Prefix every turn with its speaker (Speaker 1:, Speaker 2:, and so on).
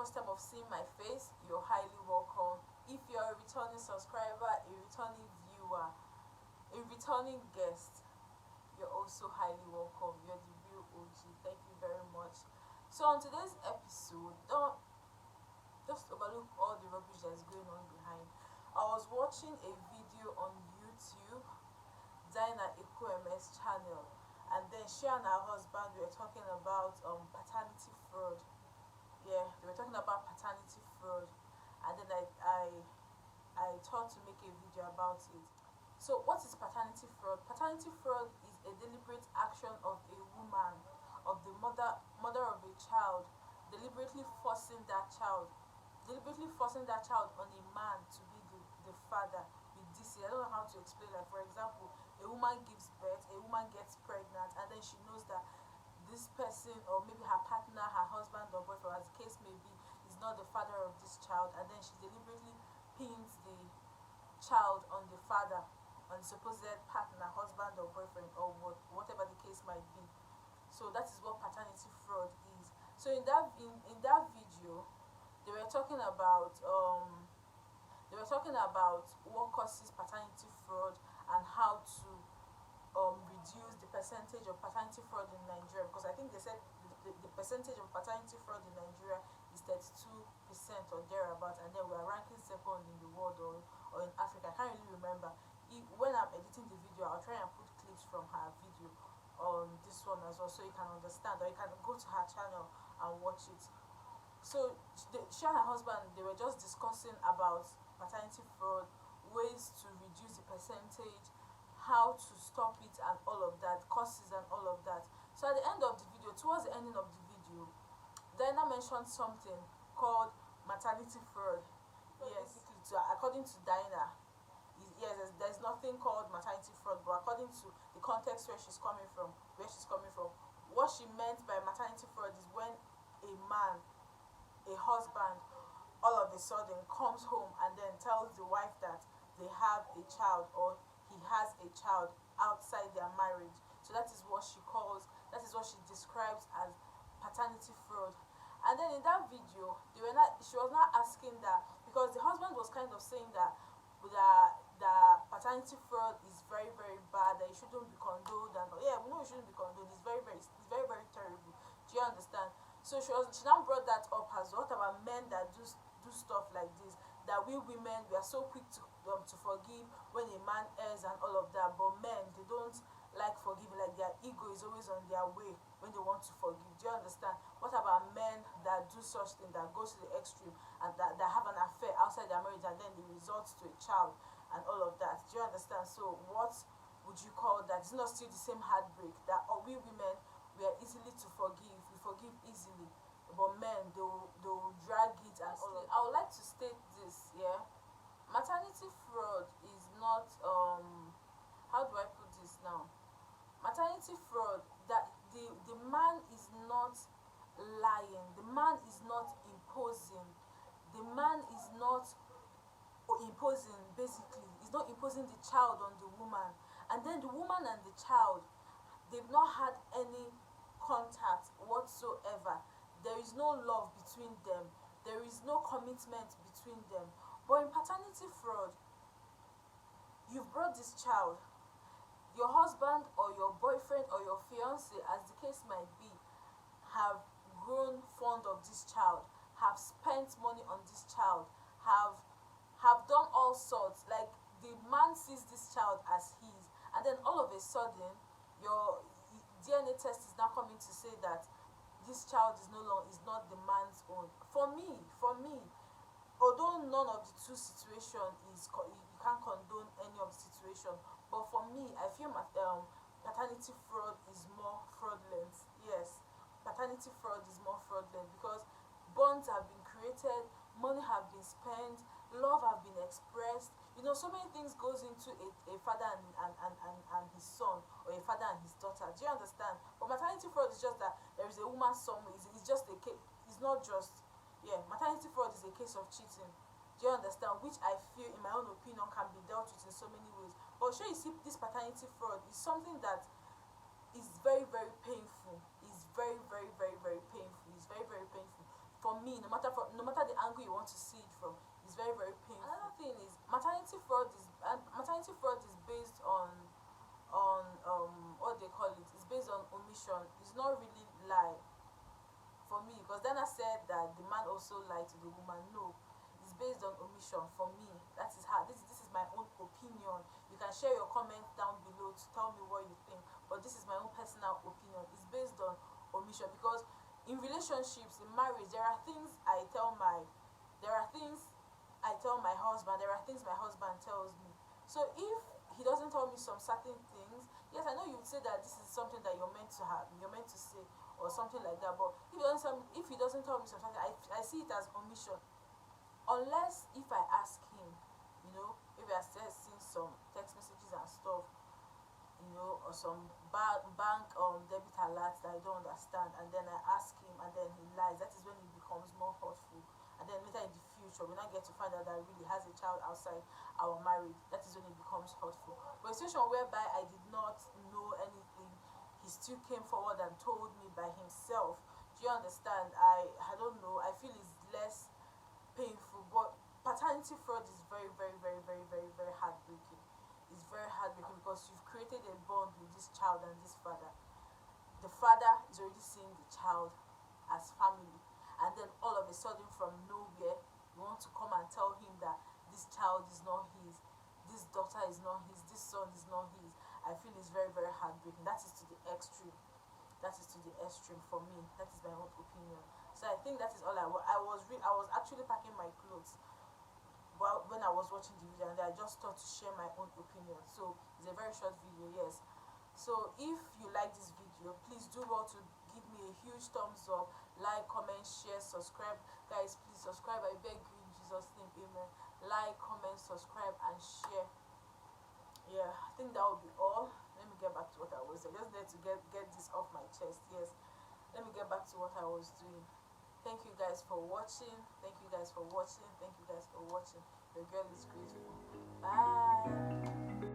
Speaker 1: first time of seeing my face, you're highly welcome. If you're a returning subscriber, a returning viewer, a returning guest, you're also highly welcome. You're the real OG. Thank you very much. So on today's episode, don't just overlook all the rubbish that's going on behind. I was watching a video on YouTube, Dinah Ekwem's channel, and then she and her husband were talking about paternity fraud. Yeah, they were talking about paternity fraud, and then I thought to make a video about it. So what is paternity fraud? Paternity fraud is a deliberate action of a woman, of the mother of a child, deliberately forcing that child on a man to be the father with this. I don't know how to explain. Like for example, a woman gives birth, a woman gets pregnant, and then she knows that this person, or maybe her partner, her husband or boyfriend, as the case may be, is not the father of this child, and then she deliberately pins the child on the father, on the supposed partner, husband or boyfriend, or whatever the case might be. So that is what paternity fraud is. So in that video, they were talking about what causes paternity fraud and how to reduce the percentage of paternity fraud in Nigeria, because I think they said the percentage of paternity fraud in Nigeria is 32% or thereabout, and then we are ranking second in the world, or in Africa. I can't really remember. When I'm editing the video, I'll try and put clips from her video on this one as well, so you can understand, or you can go to her channel and watch it. So she and her husband, they were just discussing about paternity fraud, ways to reduce the percentage, how to stop it, and all of that, causes and all of that. So at the end of the video, towards the ending of the video, Diana mentioned something called maternity fraud. Yes, according to Diana, yes, there's nothing called maternity fraud, but according to the context where she's coming from, what she meant by maternity fraud is when a man, a husband, all of a sudden comes home and then tells the wife that they have a child, or he has a child outside their marriage. So that is what she describes as paternity fraud. And then in that video, she was not asking that, because the husband was kind of saying that the paternity fraud is very, very bad, that it shouldn't be condoned, and yeah, we know it shouldn't be condoned. It's very, very, very terrible. Do you understand? So she now brought that up as what about men that do stuff like this, that we women, we are so quick to forgive when a man errs and all of that, but men, they don't like forgiving, like their ego is always on their way when they want to forgive. Do you understand? What about men that do such thing, that goes to the extreme, and that have an affair outside their marriage, and then it results to a child and all of that? Do you understand? So what would you call that? It's not still the same heartbreak that we women, we are easily to forgive, we forgive easily, but men, they'll drag it and all of that. I would like to state this, yeah. Maternity fraud is not how do I put this now? Maternity fraud, that the man is not lying, the man is not imposing, the man is not imposing, basically is not imposing the child on the woman, and then the woman and the child, they've not had any contact whatsoever. There is no love between them, there is no commitment between them. But in paternity fraud, you've brought this child, your husband or your boyfriend or your fiance, as the case might be, have grown fond of this child, have spent money on this child, have done all sorts. Like, the man sees this child as his, and then all of a sudden your DNA test is now coming to say that this child is not the man's own. For me, although none of the two situation is you can't condone any of the situation, but for me, I feel paternity fraud is more fraudulent. Yes, paternity fraud is more fraudulent, because bonds have been created, money have been spent, love have been expressed. So many things goes into a father and his son, or a father and his daughter. Do you understand? But maternity fraud is just that there is a woman somewhere. It's just a case. It's not just, yeah, maternity fraud is a case of cheating. Do you understand? Which I feel, in my own opinion, can be dealt with in so many ways. But sure, you see, this paternity fraud is something that is very, very painful. It's very, very, very, very painful. It's very, very painful. For me, no matter the angle you want to see it from, is very, very painful. Another thing is maternity fraud is based on what they call it, is based on omission. It's not really lie for me, because then I said that the man also lied to the woman. No, it's based on omission for me. That is how this is my own opinion. You can share your comments down below to tell me what you think, but this is my own personal opinion. It's based on omission, because in relationships, in marriage, there are things I tell my husband, there are things my husband tells me. So if he doesn't tell me some certain things, yes, I know you would say that this is something that you're meant to have, you're meant to say, or something like that. But if he doesn't tell me something, I see it as omission. Unless if I ask him, maybe I still seen some text messages and stuff, or some bank debit alerts that I don't understand, and then I ask him and then he lies. That is when it becomes more hurtful. And then later in the future, when I get to find out that I really has a child outside our marriage, that is when it becomes hurtful. But a situation whereby I did not know anything, he still came forward and told me by himself. Do you understand? I don't know. I feel it's less painful. But paternity fraud is very, very, very, very, very, very heartbreaking. It's very heartbreaking, because you've created a bond with this child and this father. The father is already seeing the child as family, and then all of a sudden, from nowhere, you want to come and tell him that this child is not his, this daughter is not his, this son is not his. I feel it's very, very heartbreaking. That is to the extreme. That is to the extreme for me. That is my own opinion. So I think that is all I was actually packing my clothes, but when I was watching the video, and I just thought to share my own opinion. So it's a very short video, yes. So if you like this video, please do well to give me a huge thumbs up, like, comment, share, subscribe. Guys, please subscribe, I beg you in Jesus' name, amen. Like, comment, subscribe, and share. Yeah, I think that will be all. Let me get back to what I was saying. Just need to get this off my chest. Yes, let me get back to what I was doing. Thank you guys for watching. Thank you guys for watching. Thank you guys for watching. Your girl is grateful. Bye.